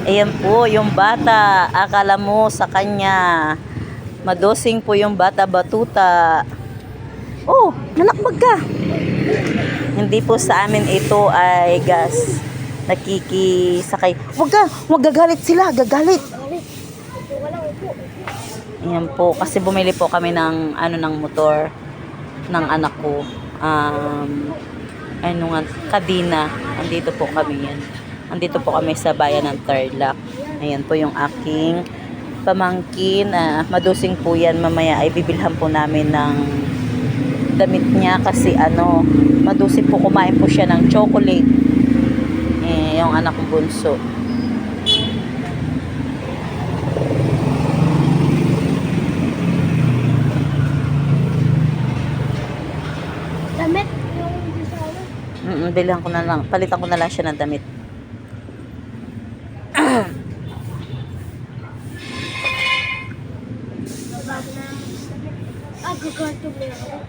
Ayan po yung bata. Akala mo sa kanya. Madosing po yung bata batuta. Oh, nanakbag ka. Hindi po sa amin ito ay gas. Nakikisakay. Huwag gagalit sila, gagalit. Ayan po, kasi bumili po kami ng ng motor ng anak ko. Kadina. Andito po kami yan. Andito po kami sa bayan ng Tarlac. Ayan po yung aking pamangkin. Madusing po yan. Mamaya ay bibilhan po namin ng damit niya kasi madusing po, kumain po siya ng chocolate. Yung anak kong bunso. Damit yung disalo. Bilhan ko na lang. Palitan ko na lang siya ng damit. Gagatog na ako.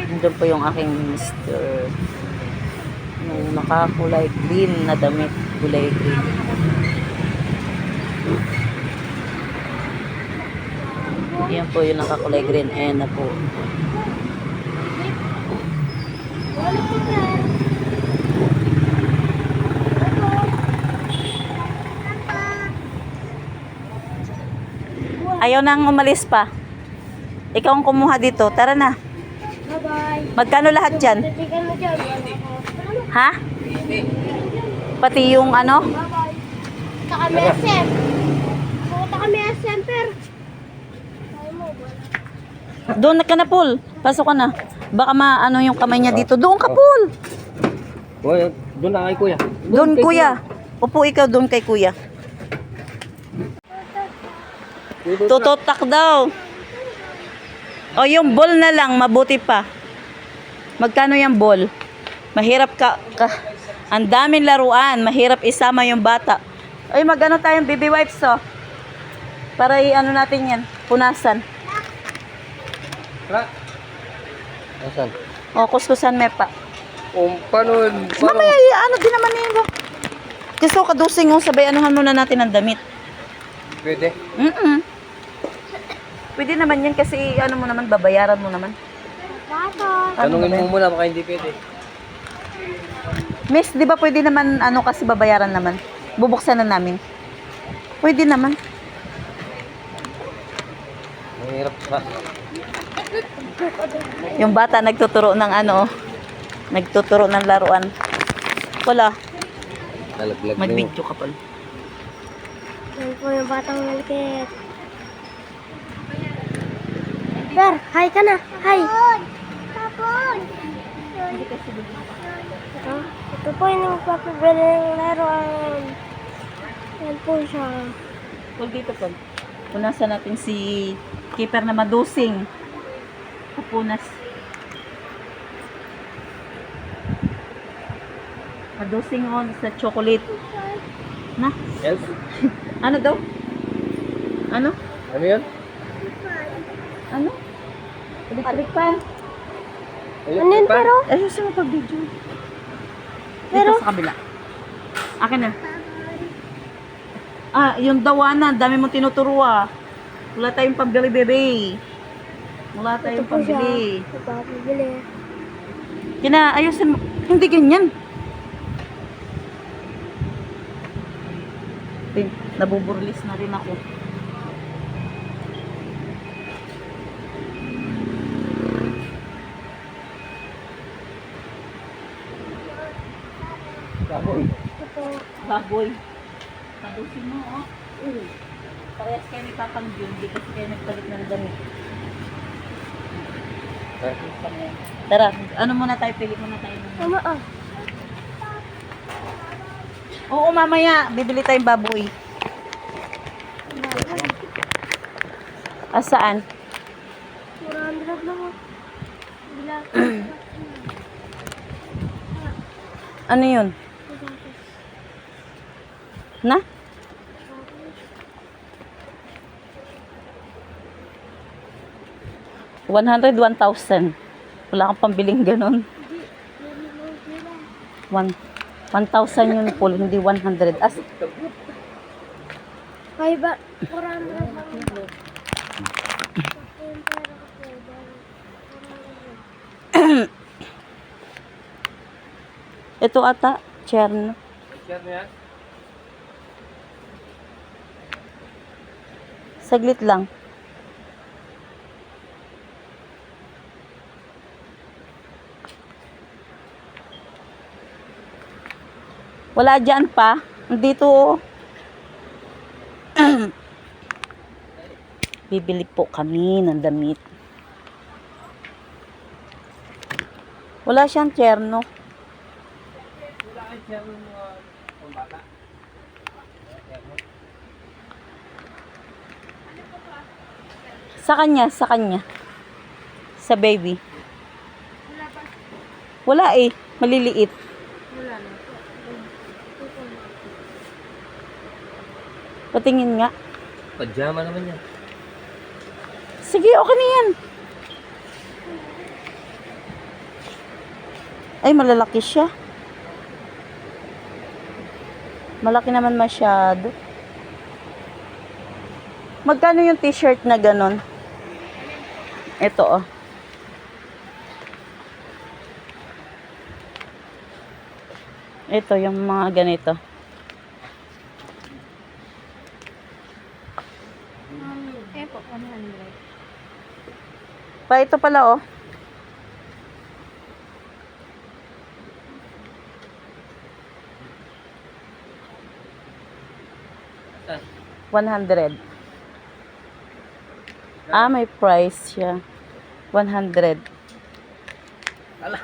Nandun po yung aking mister. Yung nakakulay green na damit. Kulay green. Yan po yung nakakulay green. Ayan na po. Ayaw nang umalis pa. Ikaw ang kumuha dito. Tara na. Bye-bye. Magkano lahat dyan? Titigan mo dyan. Ha? Pati yung Bye-bye. Saka may SM. Pumunta kami SM, per. Doon ka na, Paul. Pasok ka na. Baka yung kamay niya dito. Doon ka, Paul. Doon na kay kuya. Doon, kuya. Upo ikaw doon kay kuya. Tututak daw. O yung ball na lang, mabuti pa. Magkano yung ball? Mahirap ang daming laruan. Mahirap isama yung bata. Ay, magano tayong baby wipes, oh. Para natin yan. Punasan. Tara. Asan? O, kuskusan me pa. Paano? Mamaya, din naman nilo. Gusto ko kadusing yung sabay, muna natin ang damit. Pwede? Pwede naman yan kasi mo naman, babayaran mo naman. Tanungin mo muna, baka hindi pwede. Miss, di ba pwede naman kasi babayaran naman? Bubuksan na namin. Pwede naman. Mahirap pa. Yung bata nagtuturo ng nagtuturo ng laruan. Wala. Nalaglag mo. Mag-video ka pala. Yan po yung batang malikit. Per, hi ka na. Hi. Tapon. Ito po yung nagpapabili ng laruan. Yan po siya. Paul, dito, Paul. Punasan natin si keeper na madusing. Pupunas. Madusing sa chocolate. Na? Yes? Ano daw? Ano? Ano yun? Ano? Electric fan. Ano yun, pero? Ayun sa pag-video. Pero? Dito sa kabila. Akin na. Yung dawanan. Dami mong tinuturo, Wala tayong pambili, bebe. Wala tayong pambili. Pabili. Ayusin mo. Hindi ganyan. Nabuburlis na rin ako. Baboy. Tadusin mo, Parehas kayo ni Papang Jun. Hindi kasi kayo nagpalit ng damit. Tara, muna tayo? Pili muna tayo. Tama, Oo, mamaya. Bibili tayong baboy. Saan? 400 lang, Bila. Ano yun? Na? $100, 1,000. Wala kang pambiling ganun. 1,000 yun po, hindi 100. As, Kaya ba? 400 lang yun. Yung pera ko po, 400. ito ata, cherno. Share mo yan? Saglit lang. Wala dyan pa. Dito. Oh. Bibili po kami ng damit. Wala siyang cherno. Wala kayo share mo mga pambata. Sa kanya, sa kanya. Sa baby. Wala eh. Maliliit. Patingin nga. Pajama naman yan. Sige, okay na yan. Ay, malalaki siya. Malaki naman masyado. Magkano yung t-shirt na ganon? Ito, oh. Ito, yung mga ganito. Po, 100. Pa, ito pala, oh. Saan? 100. Ah, may price siya. 100. Ala.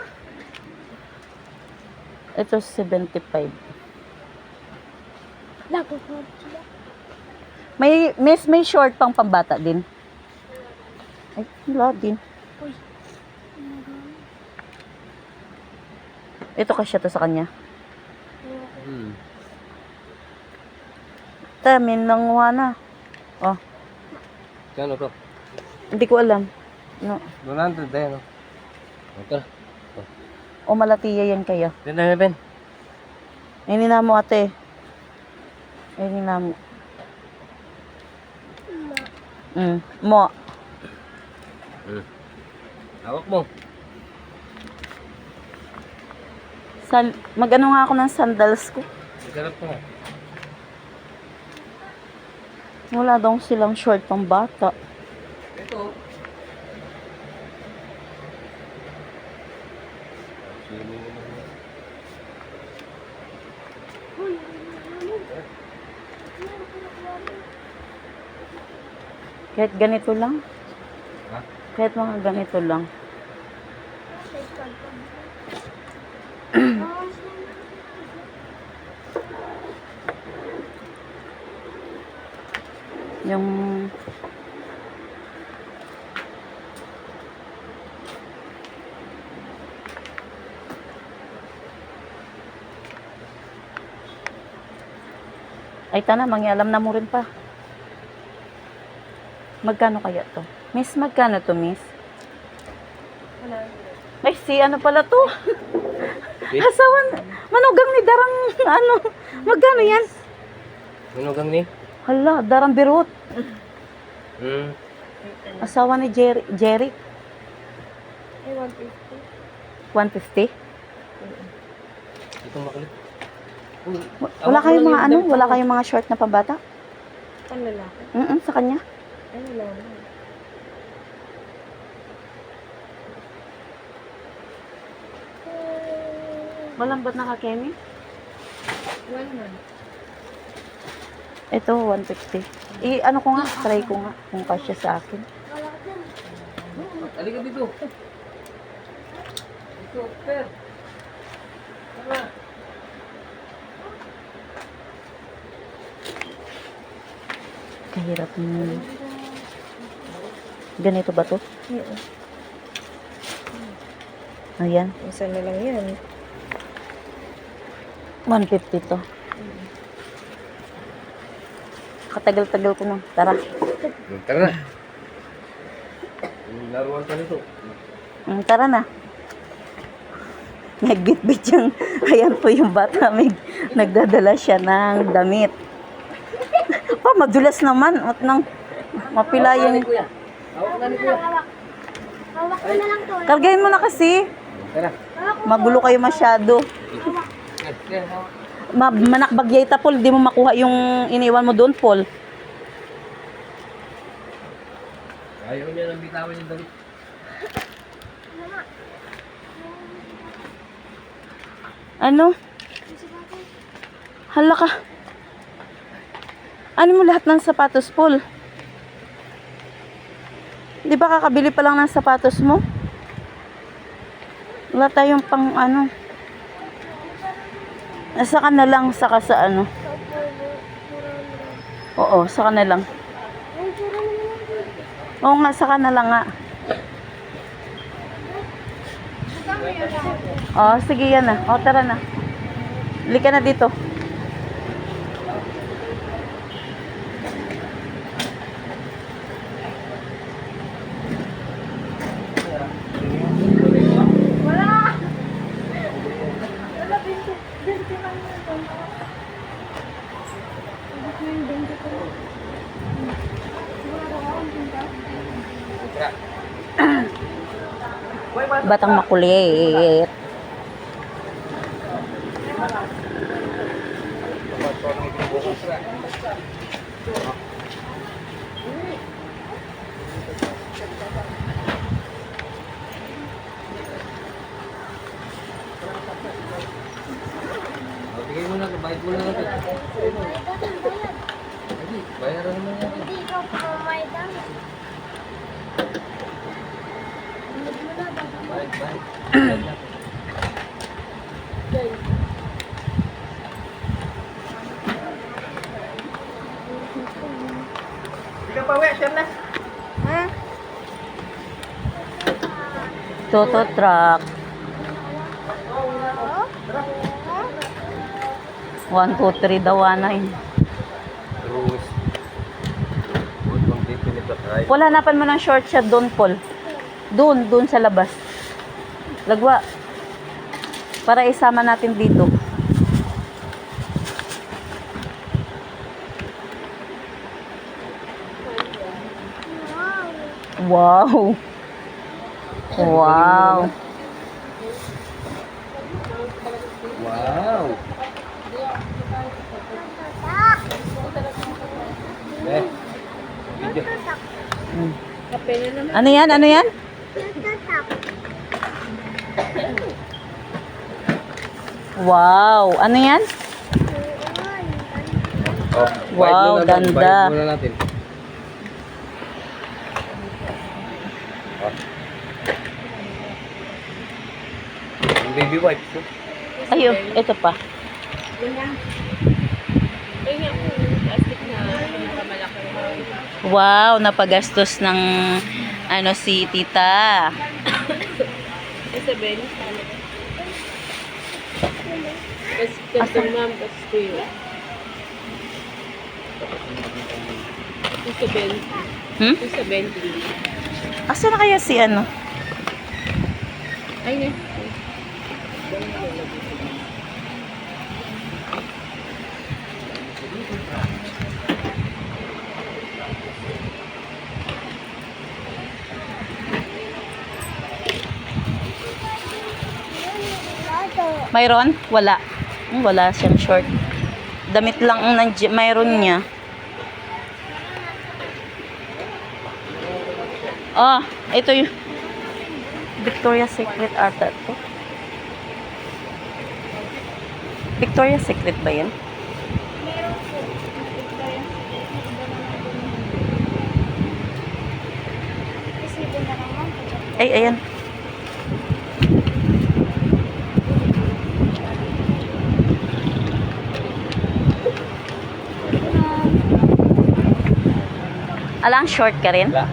Ito, 75. Lago po. May short pang pambata din. Ay, wala din. Uy. Ito kasya to sa kanya. Hmm. Tamin nanguha na. Oh, Kano to? hindi ko alam. No. 100 tayo, no? Ito. O malatiya yan kayo. Ito na, Ben. Ay, nina mo ate. Ay, nina mo. Mo. Hawak mo. Mag-ano nga ako ng sandals ko. Ikarap ko nga. Wala daw silang short pang bata. Ito. Kahit ganito lang. Ha? Kahit mga ganito lang. Yung ay tana, mangyalam na mo rin pa. Magkano kaya to? Miss, magkano to, miss? Ay, si ano pala to? Eh? Asawan, manugang ni Darang, ano, magkano yan? Manugang ni? Hala, Darang Birut. Hmm. Asawa ni Jerry. Ay, 150? 150. Itong makulit. Wala kayong mga ano? Wala kayong mga short na pambata? Ang lalaki. Sa kanya. Ay, lalaki. Malambot na ka-Kemi? 1 month. Ito, 150. Ano ko nga, try ko nga kung kasya sa akin. Halika dito. Dito, Per. Tara. Kahirap mo. Ganito ba to? Ayan. Isa na lang yan. 150 to. Katagal-tagal ko na. Tara. Tara na. Laruan ka nito. Tara na. Nagbitbit yung, ayan po yung bata, may nagdadala siya ng damit. Pa, madulas naman. At nang mapila yung... Kuya. Hawak na ni Kuya. Hawak ko na lang to. Kargahin mo na kasi. Tara. Magulo kayo masyado. Kuya, hawak. Manakbagyay ta, Paul. Di mo makuha yung iniwan mo doon, Paul. Ayaw niya nang bitawan yung damit. Ano? Hala ka. Ano mo lahat ng sapatos, Paul? Di ba kakabili pa lang ng sapatos mo? Wala tayong pang ano. Saka na lang, saka sa ano. Oo, saka na lang. Oo nga, saka na lang nga. Oh, sige yan na. Oh, tara na. Halika na dito. Batang makulit. Bigay mo na, bayad mo na natin. Bayaran naman natin. Hindi ikaw pumayad. Bayad. Ikaw pa, we, share na. Toto truck. 1, 2, 3 daw anay. Terus. Buat bang dito nito tayo. Paul, hanapan mo ng short shot doon, Paul. Doon sa labas. Lagwa. Para isama natin dito. Wow. Wow. Wow. Eh. Video. Ano yan? Ano yan? Wow. Ano yan? Oh, Wow, ganda. Bayad muna natin. Oh. Yung baby wipes. No? Ayun, ito pa. Wow, napagastos ng ano si tita. Isabel. Kasi ma'am, kasi kuya. Isabel. Hmm? Isabel. Asa na kaya si ano? Ay, ne. Mayroon? Wala. Wala siyang short. Damit lang ang mayroon niya. Oh, ito yung Victoria's Secret ata to. Victoria's Secret ba yan? Ay, ayan. Alang short ka rin? Wala.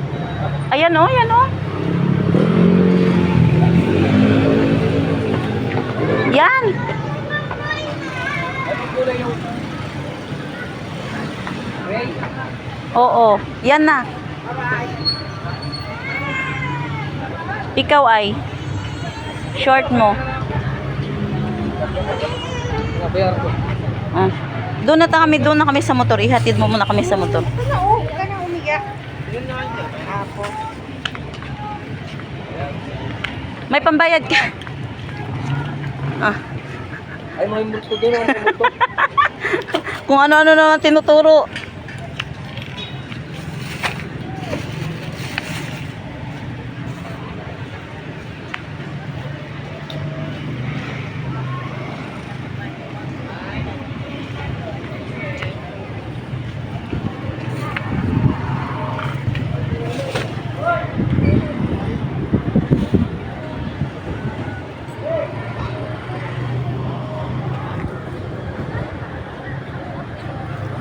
Ayan o, ayan o. Yan. Oo, yan na. Ikaw ay short mo. Nabayaran ko. Ah. Doon na kami sa motor. Ihatid mo muna kami sa motor. Yun na nga dyan. May pambayad ka. Ah. Ay, may multo doon. May multo. Kung ano-ano naman tinuturo.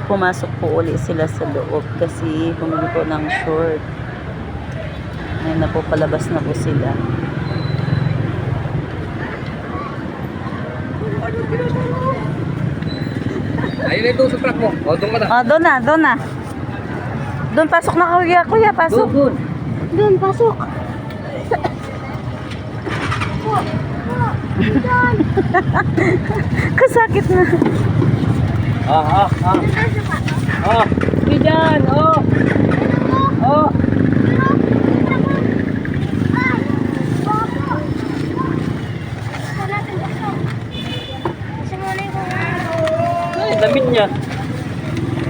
Pumasok po uli sila sa loob kasi bumili po ng short. Ngayon na po, palabas na po sila. Ayun na ito sa truck mo. O, doon ka na. Ah, doon na, doon na. Doon, pasok na kuya, pasok. Doon. Doon, pasok. Doon. Kasakit na. Hindi dyan. Ay, damit niya.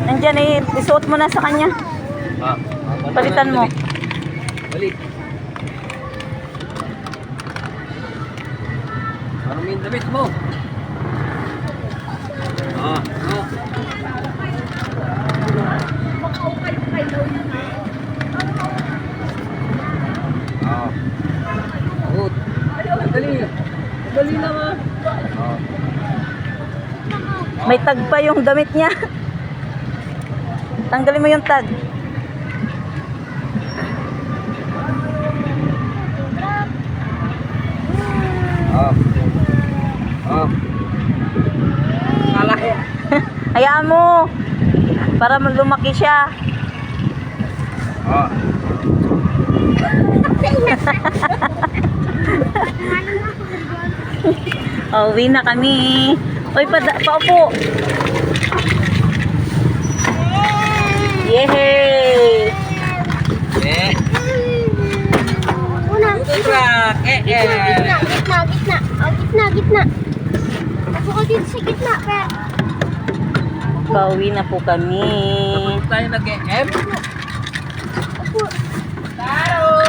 Nandyan eh, isuot mo na sa kanya. Palitan mo. Balik. Ano mo yung damit mo? Good. Dali. Dali lang ah. May tag pa yung damit niya. Tanggalin mo yung tag. Kalaki. Hayaan mo. Para lumaki siya. Uwi na kami. Uy, paupo. Yehey! Una. Truck. Gitna. Gitna. Ako ka dito sa gitna. Kaya, Pauwi na po kami. Tayo nag-EM. ako. Taro!